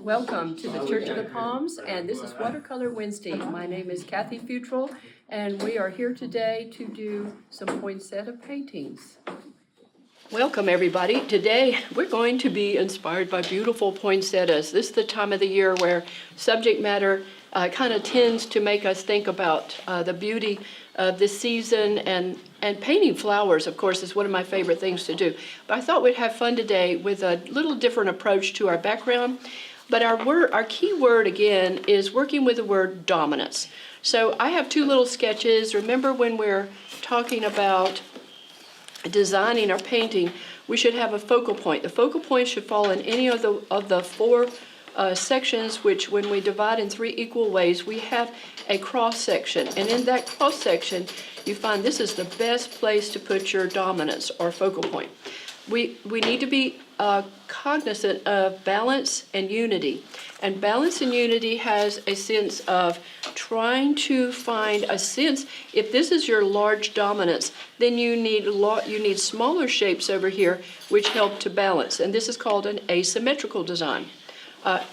Welcome to the Church of the Palms, and this is Watercolor Wednesday. My name is Kathy Futrell, and we are here today to do some poinsettia paintings. Welcome, everybody. Today, we're going to be inspired by beautiful poinsettias. This is the time of the year where subject matter kind of tends to make us think about the beauty of this season, and painting flowers, of course, is one of my favorite things to do. But I thought we'd have fun today with a little different approach to our background. But our key word, again, is working with the word dominance. So I have two little sketches. Remember, when we're talking about designing or painting, we should have a focal point. The focal point should fall in any of the four sections, which, when we divide in three equal ways, we have a cross section. And in that cross section, you find this is the best place to put your dominance or focal point. We need to be cognizant of balance and unity. And balance and unity has a sense of trying to find a sense. If this is your large dominance, then you need smaller shapes over here which help to balance. And this is called an asymmetrical design.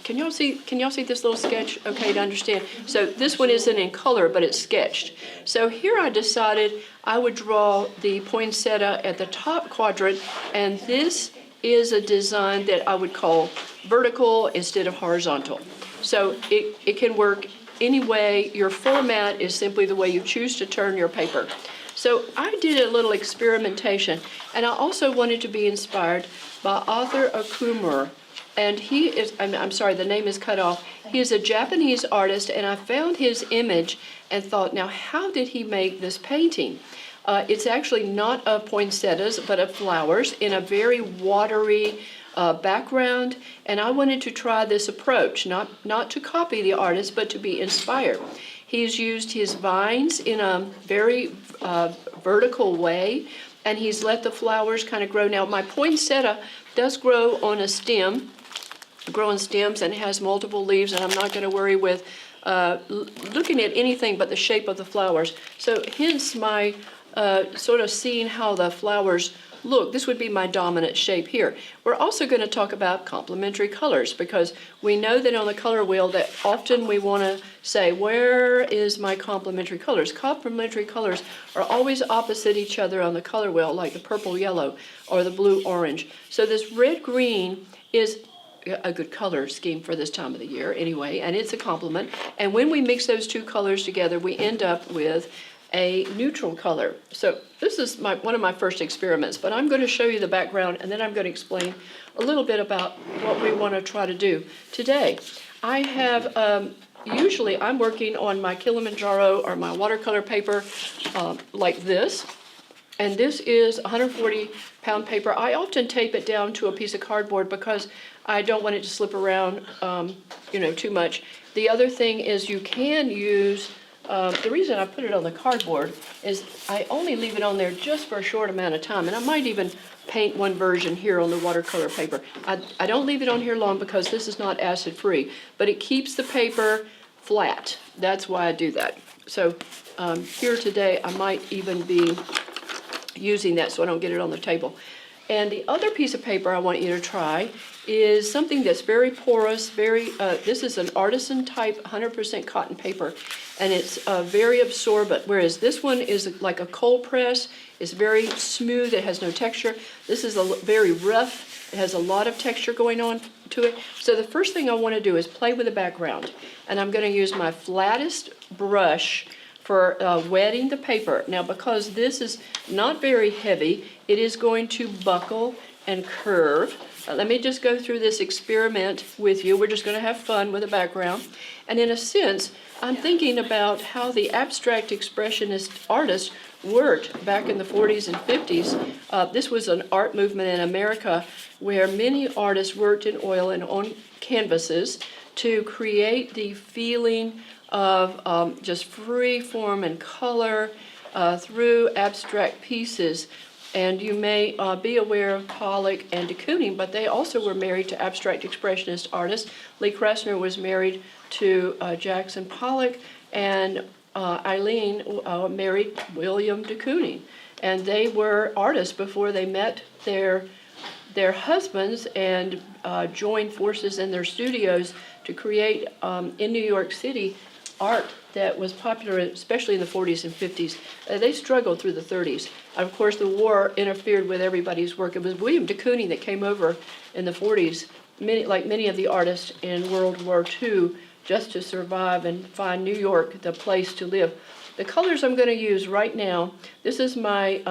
Can y'all see this little sketch okay to understand? So this one isn't in color, but it's sketched. So here I decided I would draw the poinsettia at the top quadrant, and this is a design that I would call vertical instead of horizontal. So it can work any way. Your format is simply the way you choose to turn your paper. So I did a little experimentation, and I also wanted to be inspired by Arthur Okumura. And he is, I'm sorry, the name is cut off. He is a Japanese artist, and I found his image and thought, now, how did he make this painting? It's actually not of poinsettias, but of flowers in a very watery background. And I wanted to try this approach, not to copy the artist, but to be inspired. He's used his vines in a very vertical way, and he's let the flowers kind of grow. Now, my poinsettia does grow on a stem, growing stems, and has multiple leaves, and I'm not going to worry with looking at anything but the shape of the flowers. So hence my sort of seeing how the flowers look. This would be my dominant shape here. We're also going to talk about complementary colors, because we know that on the color wheel that often we want to say, where is my complementary colors? Complementary colors are always opposite each other on the color wheel, like the purple-yellow or the blue-orange. So this red-green is a good color scheme for this time of the year anyway, and it's a complement. And when we mix those two colors together, we end up with a neutral color. So this is one of my first experiments, but I'm going to show you the background, and then I'm going to explain a little bit about what we want to try to do today. I have, usually I'm working on my Kilimanjaro or my watercolor paper like this. And this is 140-pound paper. I often tape it down to a piece of cardboard because I don't want it to slip around, too much. The other thing is you can use, the reason I put it on the cardboard is I only leave it on there just for a short amount of time. And I might even paint one version here on the watercolor paper. I don't leave it on here long because this is not acid-free, but it keeps the paper flat. That's why I do that. So here today, I might even be using that so I don't get it on the table. And the other piece of paper I want you to try is something that's very porous, this is an artisan type 100% cotton paper, and it's very absorbent, whereas this one is like a cold press. It's very smooth, it has no texture. This is very rough, it has a lot of texture going on to it. So the first thing I want to do is play with the background, and I'm going to use my flattest brush for wetting the paper. Now, because this is not very heavy, it is going to buckle and curve. Let me just go through this experiment with you. We're just going to have fun with the background. And in a sense, I'm thinking about how the abstract expressionist artists worked back in the 40s and 50s. This was an art movement in America where many artists worked in oil and on canvases to create the feeling of just free form and color through abstract pieces. And you may be aware of Pollock and de Kooning, but they also were married to abstract expressionist artists. Lee Krasner was married to Jackson Pollock, and Eileen married William de Kooning. And they were artists before they met their their husbands and joined forces in their studios to create in New York City art that was popular, especially in the 40s and 50s. They struggled through the 30s. And of course, the war interfered with everybody's work. It was William de Kooning that came over in the 40s, like many of the artists in World War II, just to survive and find New York the place to live. The colors I'm going to use right now, this is my,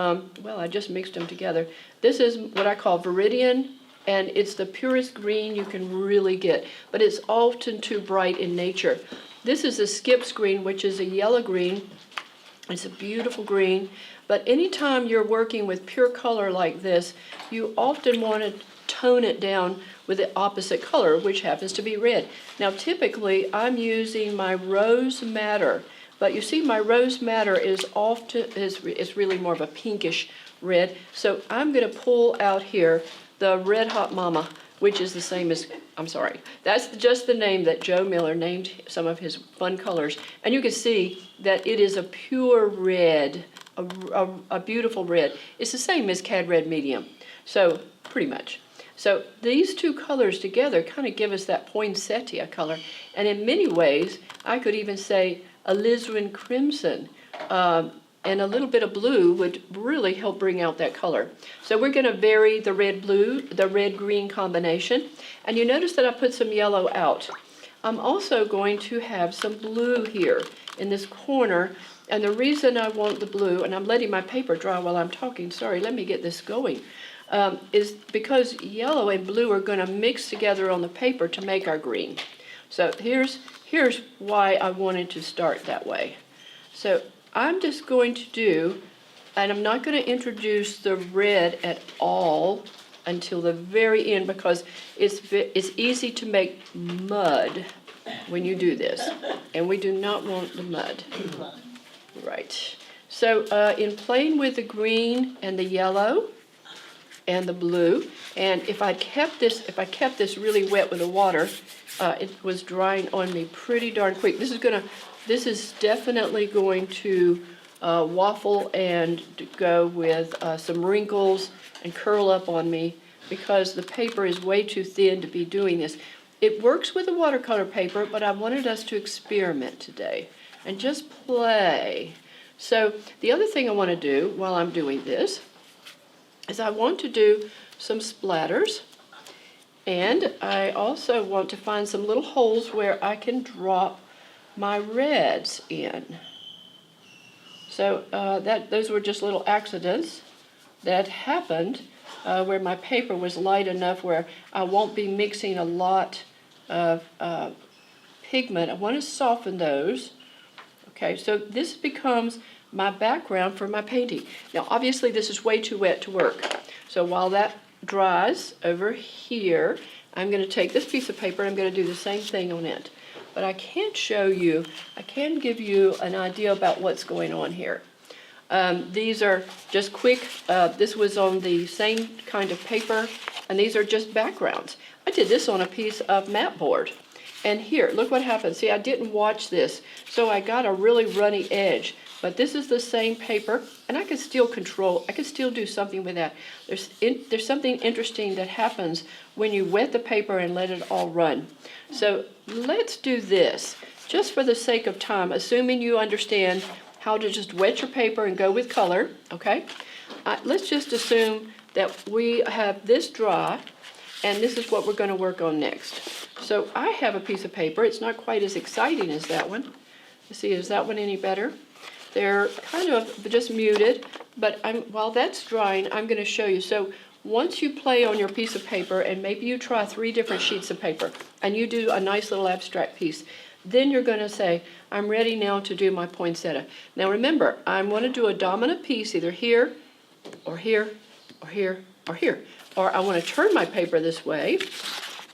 well, I just mixed them together. This is what I call Viridian, and it's the purest green you can really get, but it's often too bright in nature. This is a Skips green, which is a yellow green. It's a beautiful green, but anytime you're working with pure color like this, you often want to tone it down with the opposite color, which happens to be red. Now, typically, I'm using my Rose Madder, but you see my Rose Madder is really more of a pinkish red, so I'm going to pull out here the Red Hot Mama, which is the same as, I'm sorry, that's just the name that Joe Miller named some of his fun colors. And you can see that it is a pure red, a beautiful red. It's the same as Cad Red Medium, so pretty much. So these two colors together kind of give us that poinsettia color. And in many ways, I could even say alizarin crimson, and a little bit of blue would really help bring out that color. So we're going to vary the red-blue, the red-green combination. And you notice that I put some yellow out. I'm also going to have some blue here in this corner. And the reason I want the blue, and I'm letting my paper dry while I'm talking, sorry, let me get this going, is because yellow and blue are going to mix together on the paper to make our green. So here's why I wanted to start that way. So I'm just going to do, and I'm not going to introduce the red at all until the very end, because it's easy to make mud when you do this, and we do not want the mud. Right. So in playing with the green and the yellow and the blue, and if I kept this really wet with the water, it was drying on me pretty darn quick. This is definitely going to waffle and go with some wrinkles and curl up on me because the paper is way too thin to be doing this. It works with the watercolor paper, but I wanted us to experiment today and just play. So the other thing I want to do while I'm doing this is I want to do some splatters, and I also want to find some little holes where I can drop my reds in. So those were just little accidents that happened where my paper was light enough where I won't be mixing a lot of pigment. I want to soften those. Okay, so this becomes my background for my painting. Now obviously this is way too wet to work. So while that dries over here, I'm going to take this piece of paper and I'm going to do the same thing on it. But I can't show you, I can give you an idea about what's going on here. These are just quick, this was on the same kind of paper, and these are just backgrounds. I did this on a piece of mat board. And here, look what happened. See, I didn't watch this, so I got a really runny edge. But this is the same paper, and I can still do something with that. There's something interesting that happens when you wet the paper and let it all run. So let's do this, just for the sake of time, assuming you understand how to just wet your paper and go with color, okay? Let's just assume that we have this dry, and this is what we're going to work on next. So I have a piece of paper. It's not quite as exciting as that one. Let's see, is that one any better? They're kind of just muted, but while that's drying, I'm going to show you. So once you play on your piece of paper, and maybe you try 3 different sheets of paper, and you do a nice little abstract piece, then you're going to say, I'm ready now to do my poinsettia. Now remember, I want to do a dominant piece either here, or here, or here, or here. Or I want to turn my paper this way,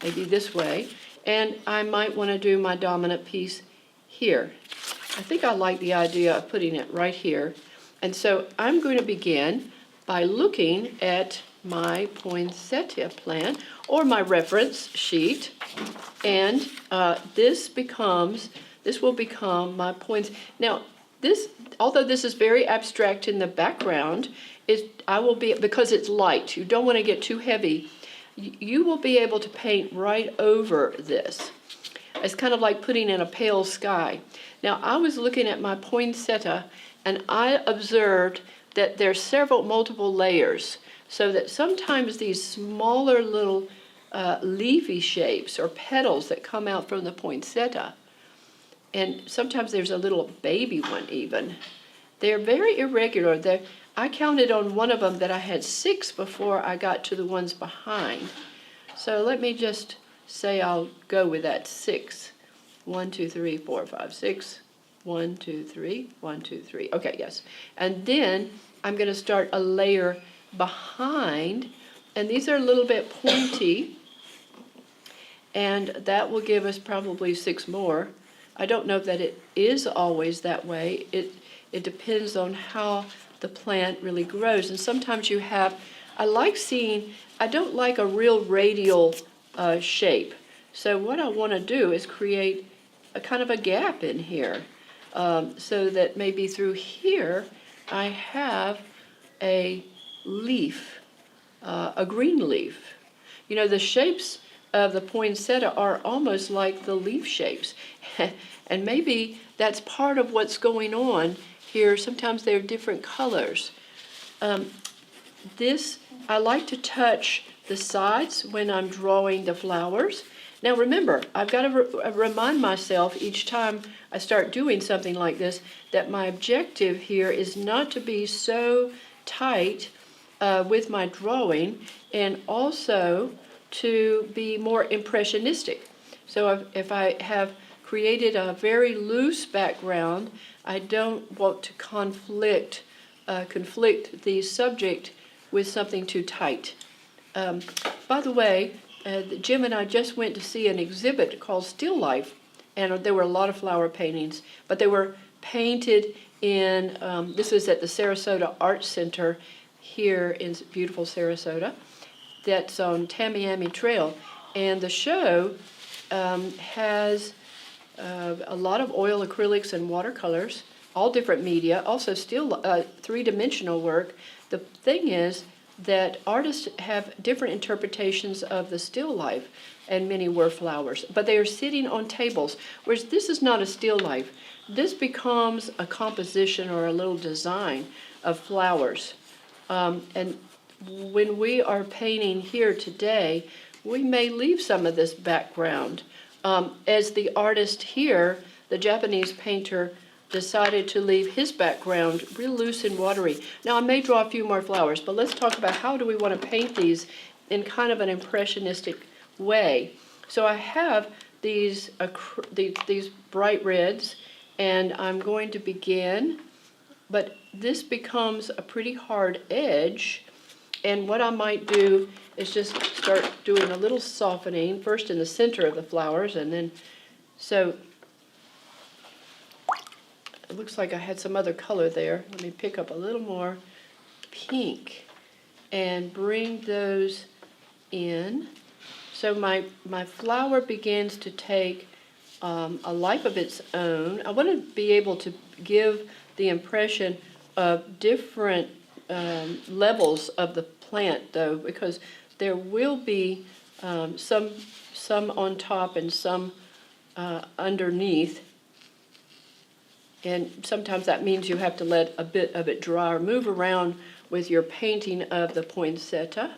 maybe this way, and I might want to do my dominant piece here. I think I like the idea of putting it right here. And so I'm going to begin by looking at my poinsettia plan or my reference sheet, and this will become my points. Now although this is very abstract in the background, because it's light, you don't want to get too heavy. you will be able to paint right over this. It's kind of like putting in a pale sky. Now, I was looking at my poinsettia, and I observed that there's multiple layers, so that sometimes these smaller little leafy shapes or petals that come out from the poinsettia, and sometimes there's a little baby one even, they're very irregular. I counted on one of them that I had 6 before I got to the ones behind. So let me just say I'll go with that 6. 1, 2, 3, 4, 5, 6. 1, 2, 3, 1, 2, 3. Okay, yes. And then I'm going to start a layer behind, and these are a little bit pointy, and that will give us probably 6 more. I don't know that it is always that way. It depends on how the plant really grows, and sometimes you have, I don't like a real radial shape. So what I want to do is create a kind of a gap in here, so that maybe through here I have a leaf, a green leaf. You know, the shapes of the poinsettia are almost like the leaf shapes. And maybe that's part of what's going on here. Sometimes they're different colors. I like to touch the sides when I'm drawing the flowers. Now remember, I've got to remind myself each time I start doing something like this that my objective here is not to be so tight with my drawing, and also to be more impressionistic. So if I have created a very loose background, I don't want to conflict the subject with something too tight. By the way, Jim and I just went to see an exhibit called Still Life, and there were a lot of flower paintings, but they were painted in, this was at the Sarasota Art Center here in beautiful Sarasota, that's on Tamiami Trail. And the show has a lot of oil acrylics and watercolors, all different media, also still three-dimensional work. The thing is that artists have different interpretations of the still life, and many were flowers, but they are sitting on tables, whereas this is not a still life. This becomes a composition or a little design of flowers. And when we are painting here today, we may leave some of this background. As the artist here, the Japanese painter, decided to leave his background real loose and watery. Now, I may draw a few more flowers, but let's talk about how do we want to paint these in kind of an impressionistic way. So I have these bright reds, and I'm going to begin, but this becomes a pretty hard edge, and what I might do is just start doing a little softening, first in the center of the flowers, and then, so it looks like I had some other color there. Let me pick up a little more pink and bring those in. So my flower begins to take a life of its own. I want to be able to give the impression of different levels of the plant, though, because there will be some on top and some underneath. And sometimes that means you have to let a bit of it dry or move around with your painting of the poinsettia.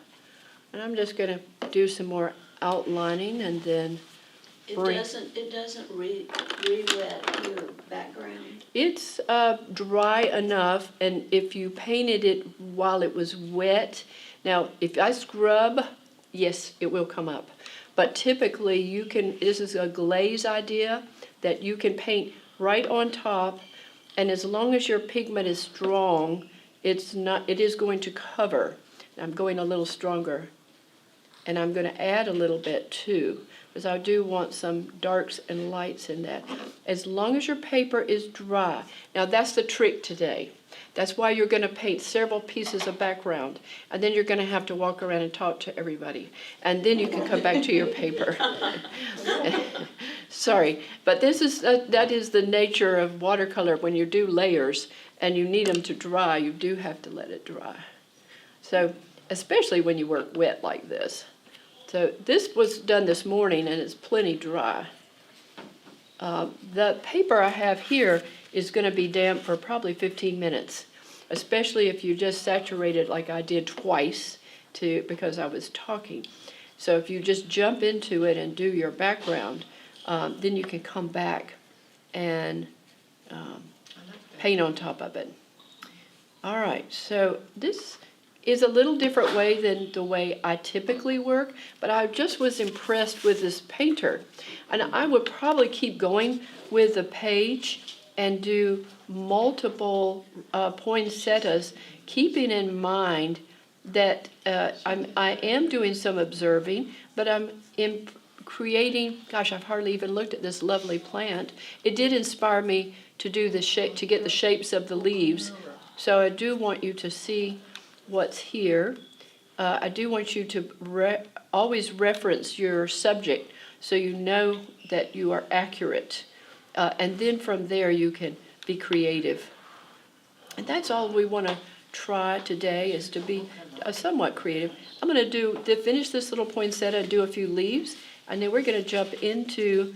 And I'm just going to do some more outlining, and then It doesn't re-wet your background. It's dry enough, and if you painted it while it was wet, now if I scrub, yes, it will come up. But typically you can, this is a glaze idea, that you can paint right on top, and as long as your pigment is strong, it is going to cover. I'm going a little stronger, and I'm going to add a little bit too, because I do want some darks and lights in that. As long as your paper is dry. Now that's the trick today. That's why you're going to paint several pieces of background, and then you're going to have to walk around and talk to everybody, and then you can come back to your paper. Sorry, but that is the nature of watercolor. When you do layers and you need them to dry, you do have to let it dry. So especially when you work wet like this. So this was done this morning and it's plenty dry. The paper I have here is going to be damp for probably 15 minutes, especially if you just saturate it like I did twice because I was talking. So if you just jump into it and do your background, then you can come back and paint on top of it. All right, so this is a little different way than the way I typically work, but I just was impressed with this painter. And I would probably keep going with the page and do multiple poinsettias, keeping in mind that I am doing some observing, but I'm creating, gosh, I've hardly even looked at this lovely plant. It did inspire me to do the shape, to get the shapes of the leaves. So I do want you to see what's here. I do want you to always reference your subject so you know that you are accurate. And then from there you can be creative. And that's all we want to try today, is to be somewhat creative. I'm going to finish this little poinsettia and do a few leaves, and then we're going to jump into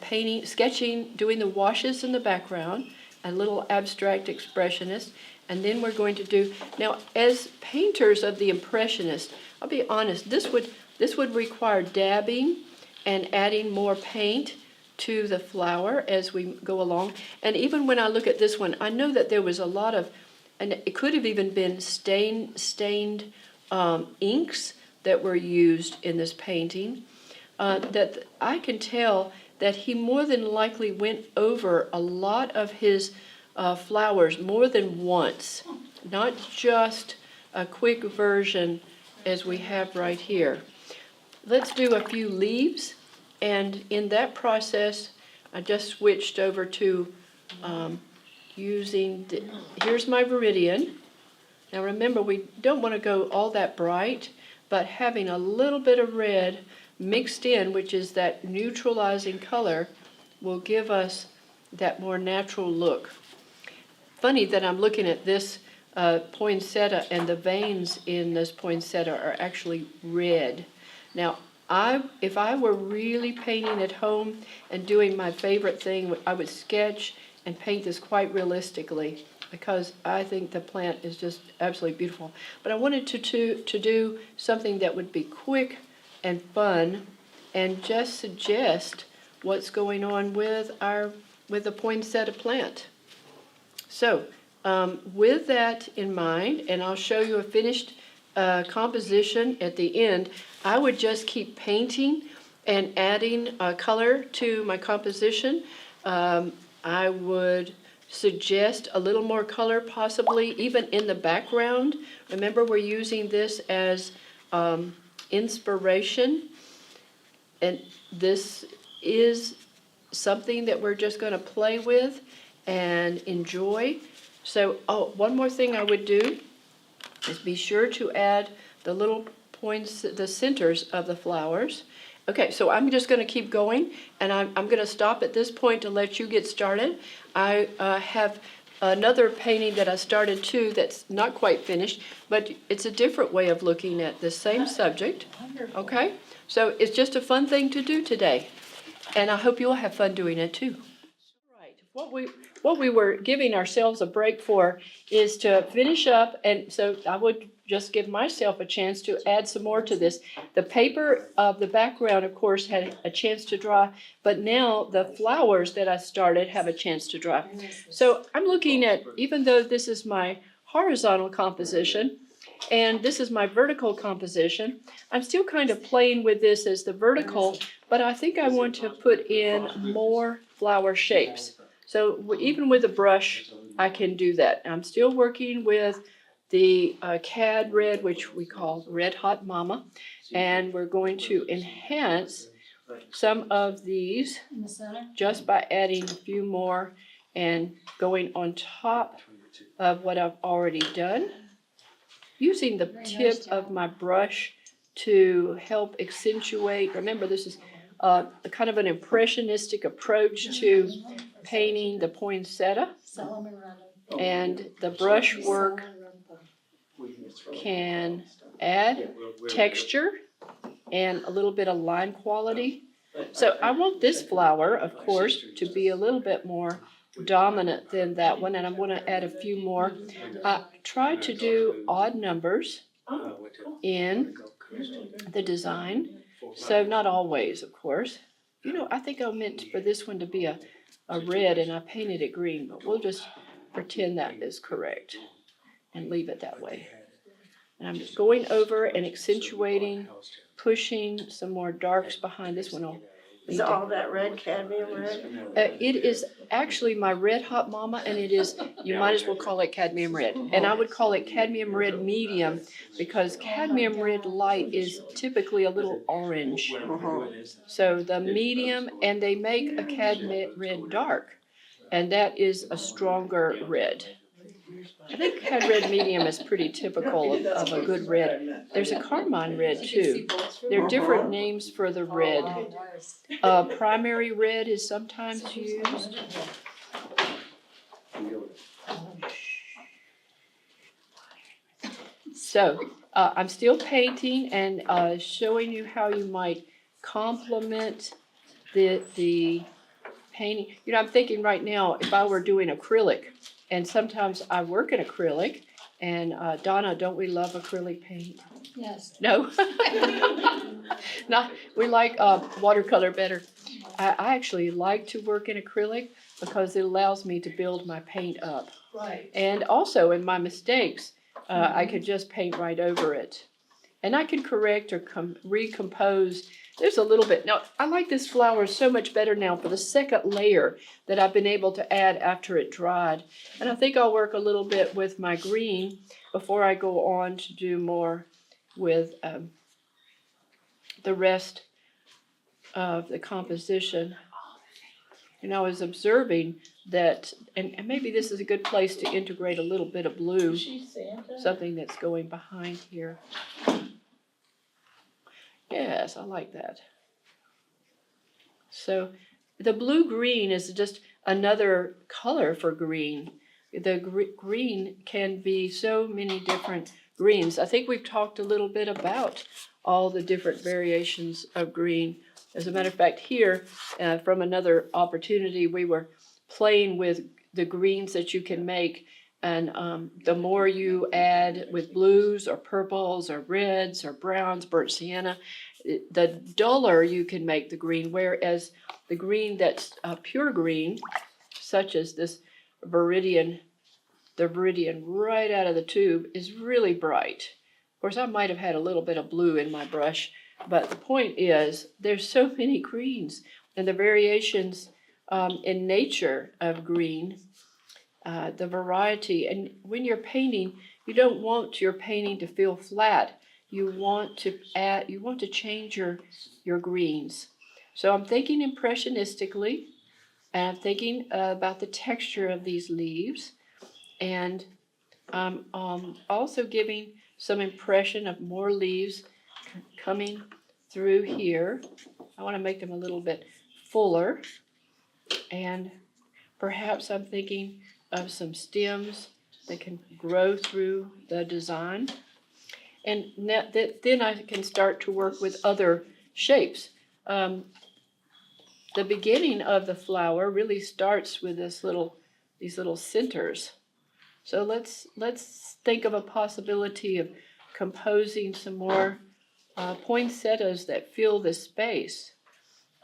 painting, sketching, doing the washes in the background, a little abstract expressionist, and then we're going to do, now as painters of the Impressionist, I'll be honest, this would require dabbing and adding more paint to the flower as we go along. And even when I look at this one, I know that there was a lot of, and it could have even been stained inks that were used in this painting, that I can tell that he more than likely went over a lot of his flowers more than once, not just a quick version as we have right here. Let's do a few leaves, and in that process I just switched over to using, here's my Viridian. Now remember, we don't want to go all that bright, but having a little bit of red mixed in, which is that neutralizing color, will give us that more natural look. Funny that I'm looking at this poinsettia, and the veins in this poinsettia are actually red. Now, if I were really painting at home and doing my favorite thing, I would sketch and paint this quite realistically, because I think the plant is just absolutely beautiful. But I wanted to do something that would be quick and fun, and just suggest what's going on with the poinsettia plant. So with that in mind, and I'll show you a finished composition at the end, I would just keep painting and adding color to my composition. I would suggest a little more color, possibly even in the background. Remember, we're using this as inspiration, and this is something that we're just going to play with and enjoy. So, one more thing I would do is be sure to add the little points, the centers of the flowers. Okay, so I'm just going to keep going, and I'm going to stop at this point to let you get started. I have another painting that I started too that's not quite finished, but it's a different way of looking at the same subject. Okay, so it's just a fun thing to do today, and I hope you'll have fun doing it too. Right, what we were giving ourselves a break for is to finish up, and so I would just give myself a chance to add some more to this. The paper of the background, of course, had a chance to dry, but now the flowers that I started have a chance to dry. So I'm looking at, even though this is my horizontal composition and this is my vertical composition, I'm still kind of playing with this as the vertical, but I think I want to put in more flower shapes. So even with a brush, I can do that. I'm still working with the cad red, which we call Red Hot Mama, and we're going to enhance some of these just by adding a few more and going on top of what I've already done, using the tip of my brush to help accentuate. Remember, this is a kind of an impressionistic approach to painting the poinsettia, and the brush work can add texture and a little bit of line quality. So I want this flower, of course, to be a little bit more dominant than that one, and I'm going to add a few more. Try to do odd numbers in the design. So not always, of course. You know, I think I meant for this one to be a red and I painted it green, but we'll just pretend that is correct and leave it that way. And I'm going over and accentuating, pushing some more darks behind this one. Is all that red cadmium red? It is actually my Red Hot Mama, and it is, you might as well call it cadmium red. And I would call it cadmium red medium because cadmium red light is typically a little orange. So the medium, and they make a cadmium red dark, and that is a stronger red. I think cad red medium is pretty typical of a good red. There's a carmine red too. There are different names for the red. Primary red is sometimes used. So I'm still painting and showing you how you might complement the painting. You know, I'm thinking right now if I were doing acrylic, and sometimes I work in acrylic, and Donna, don't we love acrylic paint? Yes. No? Not, we like watercolor better. I actually like to work in acrylic because it allows me to build my paint up. Right. And also in my mistakes, I could just paint right over it. And I can correct or recompose. There's a little bit. Now, I like this flower so much better now for the second layer that I've been able to add after it dried. And I think I'll work a little bit with my green before I go on to do more with the rest of the composition. And I was observing that, and maybe this is a good place to integrate a little bit of blue, something that's going behind here. Yes, I like that. So the blue-green is just another color for green. The green can be so many different greens. I think we've talked a little bit about all the different variations of green. As a matter of fact, here, from another opportunity, we were playing with the greens that you can make. And the more you add with blues or purples or reds or browns, burnt sienna, the duller you can make the green. Whereas the green that's pure green, such as this Viridian, the Viridian right out of the tube, is really bright. Of course, I might have had a little bit of blue in my brush, but the point is there's so many greens, and the variations in nature of green, the variety. And when you're painting, you don't want your painting to feel flat. You want to change your greens. So I'm thinking impressionistically, and I'm thinking about the texture of these leaves, and I'm also giving some impression of more leaves coming through here. I want to make them a little bit fuller, and perhaps I'm thinking of some stems that can grow through the design. And then I can start to work with other shapes. The beginning of the flower really starts with these little centers. So let's think of a possibility of composing some more poinsettias that fill this space.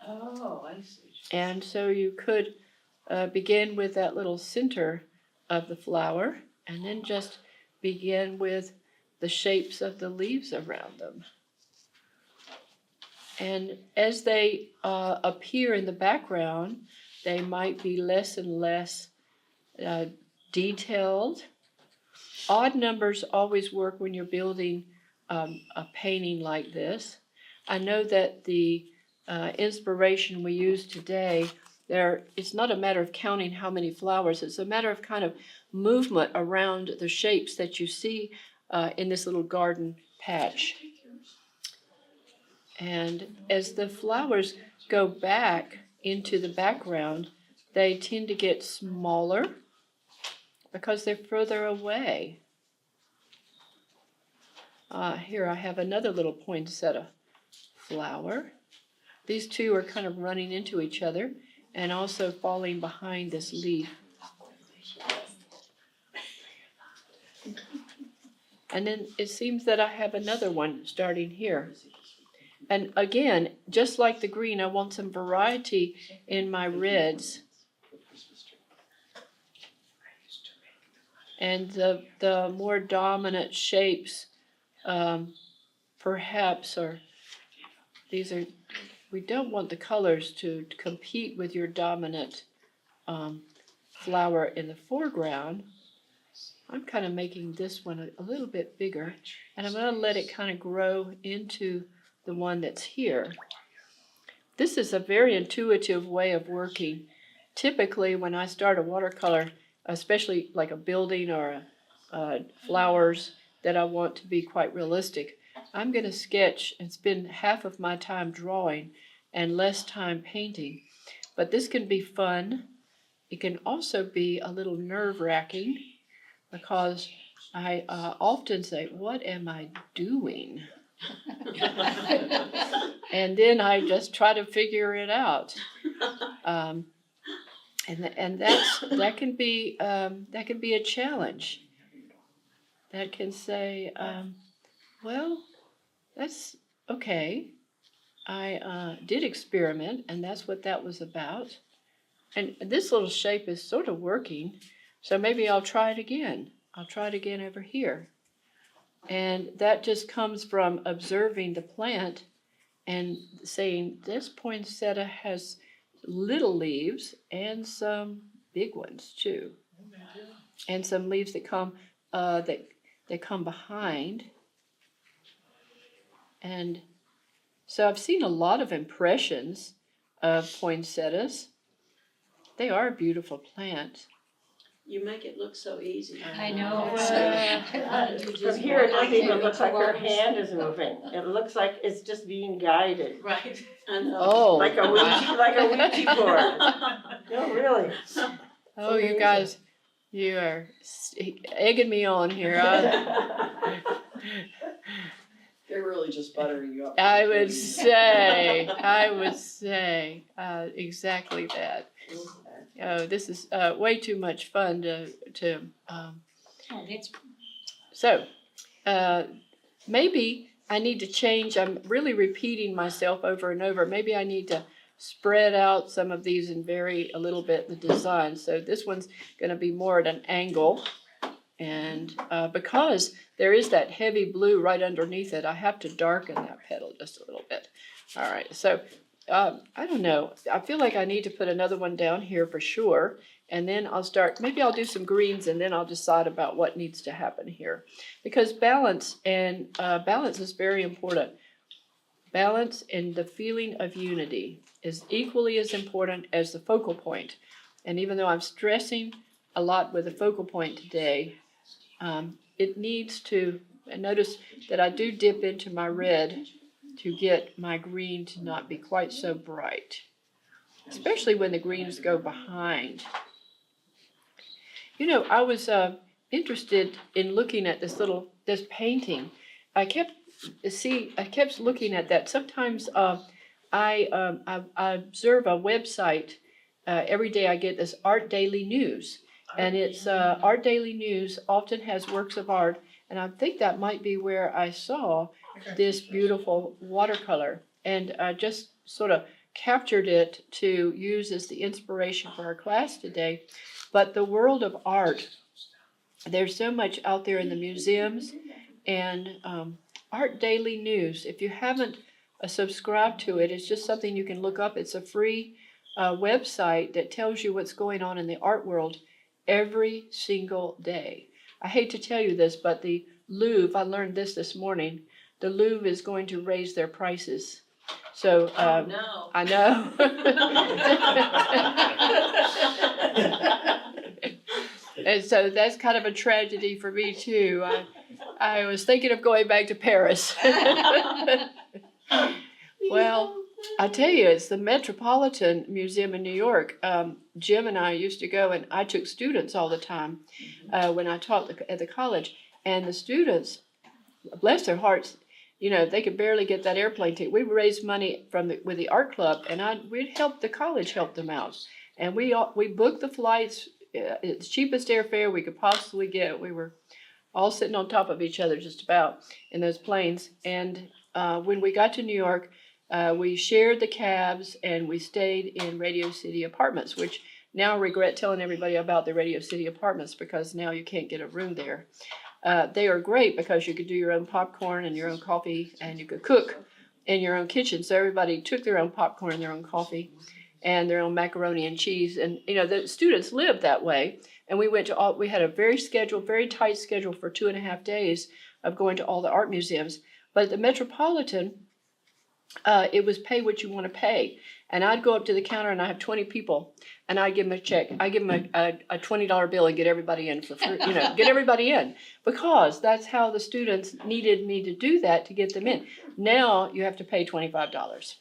Oh, I see. And so you could begin with that little center of the flower, and then just begin with the shapes of the leaves around them. And as they appear in the background, they might be less and less detailed. Odd numbers always work when you're building a painting like this. I know that the inspiration we use today, it's not a matter of counting how many flowers, it's a matter of kind of movement around the shapes that you see in this little garden patch. And as the flowers go back into the background, they tend to get smaller because they're further away. Here I have another little poinsettia flower. These two are kind of running into each other and also falling behind this leaf. And then it seems that I have another one starting here. And again, just like the green, I want some variety in my reds. And the more dominant shapes, perhaps, or these are, we don't want the colors to compete with your dominant flower in the foreground. I'm kind of making this one a little bit bigger, and I'm going to let it kind of grow into the one that's here. This is a very intuitive way of working. Typically, when I start a watercolor, especially like a building or flowers that I want to be quite realistic, I'm going to sketch and spend half of my time drawing and less time painting. But this can be fun. It can also be a little nerve-wracking because I often say, what am I doing? And then I just try to figure it out. And that can be a challenge. That can say, well, that's okay. I did experiment, and that's what that was about. And this little shape is sort of working, so maybe I'll try it again. I'll try it again over here. And that just comes from observing the plant and saying, this poinsettia has little leaves and some big ones too. And some leaves that come behind. And so I've seen a lot of impressions of poinsettias. They are a beautiful plant. You make it look so easy. I know. From here, it doesn't even look like her hand is moving. It looks like it's just being guided. Right. I know. Oh, Like a Ouija board. No, really. Oh, you guys, you are egging me on here. They're really just buttering you up. I would say exactly that. Oh, this is way too much fun So, maybe I need to change. I'm really repeating myself over and over. Maybe I need to spread out some of these and vary a little bit the design. So this one's going to be more at an angle. And because there is that heavy blue right underneath it, I have to darken that petal just a little bit. All right, so I don't know. I feel like I need to put another one down here for sure. And then maybe I'll do some greens and then I'll decide about what needs to happen here. Because balance is very important. Balance and the feeling of unity is equally as important as the focal point. And even though I'm stressing a lot with the focal point today, it needs to, and notice that I do dip into my red to get my green to not be quite so bright, especially when the greens go behind. You know, I was interested in looking at this painting. I kept looking at that. Sometimes I observe a website. Every day I get this Art Daily News, and it's Art Daily News often has works of art, and I think that might be where I saw this beautiful watercolor, and I just sort of captured it to use as the inspiration for our class today. But the world of art, there's so much out there in the museums, and Art Daily News, if you haven't subscribed to it, it's just something you can look up. It's a free website that tells you what's going on in the art world every single day. I hate to tell you this, but the Louvre, I learned this morning, the Louvre is going to raise their prices. So No. I know. And so that's kind of a tragedy for me too. I was thinking of going back to Paris. Well, I tell you, it's the Metropolitan Museum in New York. Jim and I used to go, and I took students all the time when I taught at the college. And the students, bless their hearts, you know, they could barely get that airplane ticket. We raised money with the art club, and we'd help the college help them out. And we booked the flights, the cheapest airfare we could possibly get. We were all sitting on top of each other just about in those planes. And when we got to New York, we shared the cabs and we stayed in Radio City Apartments, which now I regret telling everybody about the Radio City Apartments because now you can't get a room there. They are great because you could do your own popcorn and your own coffee, and you could cook in your own kitchen. So everybody took their own popcorn and their own coffee and their own macaroni and cheese. And, you know, the students lived that way. And we we had a very tight schedule for 2.5 days of going to all the art museums. But at the Metropolitan, it was pay what you want to pay. And I'd go up to the counter and I have 20 people and I give them a check. I give them a $20 bill and get everybody in for free, you know, get everybody in, because that's how the students needed me to do that to get them in. Now you have to pay $25.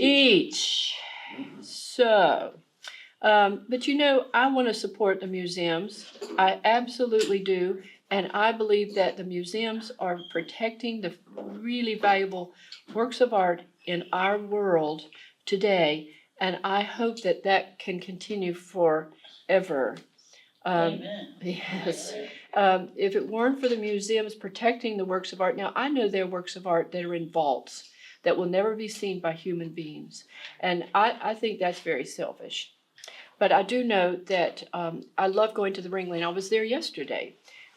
Each. So, but you know, I want to support the museums. I absolutely do. And I believe that the museums are protecting the really valuable works of art in our world today. And I hope that that can continue forever. Amen. Yes. If it weren't for the museums protecting the works of art, now I know there are works of art that are in vaults that will never be seen by human beings. And I think that's very selfish. But I do know that I love going to the Ringling. I was there yesterday.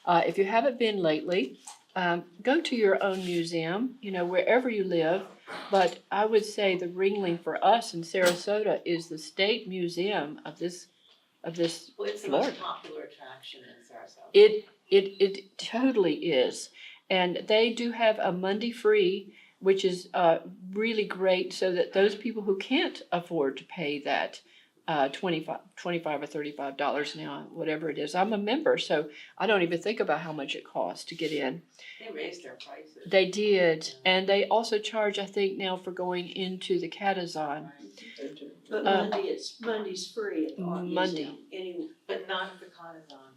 If you haven't been lately, go to your own museum, you know, wherever you live. But I would say the Ringling for us in Sarasota is the state museum of this Well, it's the Florida. most popular attraction in Sarasota. It totally is. And they do have a Monday free, which is really great, so that those people who can't afford to pay that $25 or $35 now, whatever it is. I'm a member, so I don't even think about how much it costs to get in. They raised their prices. They did, and they also charge, I think, now for going into the Catazon. But Monday's free at the art Monday. museum. But not at the Conazon.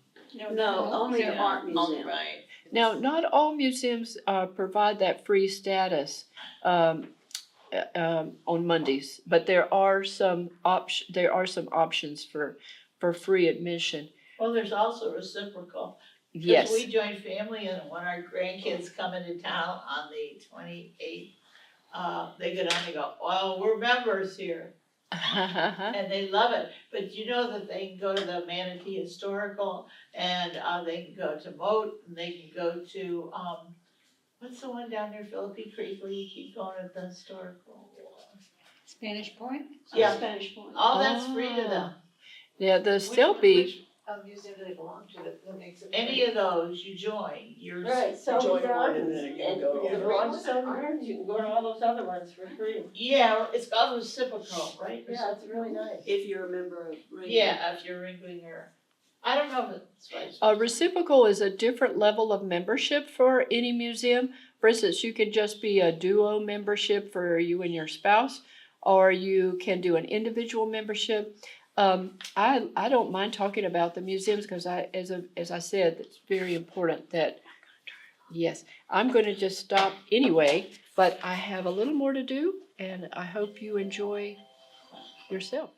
No, only the art Oh, museum. right. Now, not all museums provide that free status on Mondays, but there are some options for free admission. Well, there's also reciprocal. 'Cause Yes. we join family, and when our grandkids come into town on the 28th, they go down and go, well, we're members here, and they love it. But you know that they can go to the Manatee Historical, and they can go to Moat, and they can go to, what's the one down near Philippi Creek where you keep going at the historical? Spanish Point? Yeah. Spanish Point. All that's free to them. Yeah, there'll still be. Which museum do they belong to that makes it? Any of those you join, you're. Right, Selby Join one Gardens, and and then if you can go to you all belong to Selby Gardens, you can go to all those other ones for free. Yeah, it's called reciprocal, right? Yeah, it's really nice. If you're a member of Ring. Yeah, if you're Ringling or, I don't know if it's right. Reciprocal is a different level of membership for any museum. For instance, you can just be a duo membership for you and your spouse, or you can do an individual membership. I don't mind talking about the museums because as I said, it's very important that, yes, I'm going to just stop anyway, but I have a little more to do, and I hope you enjoy yourself.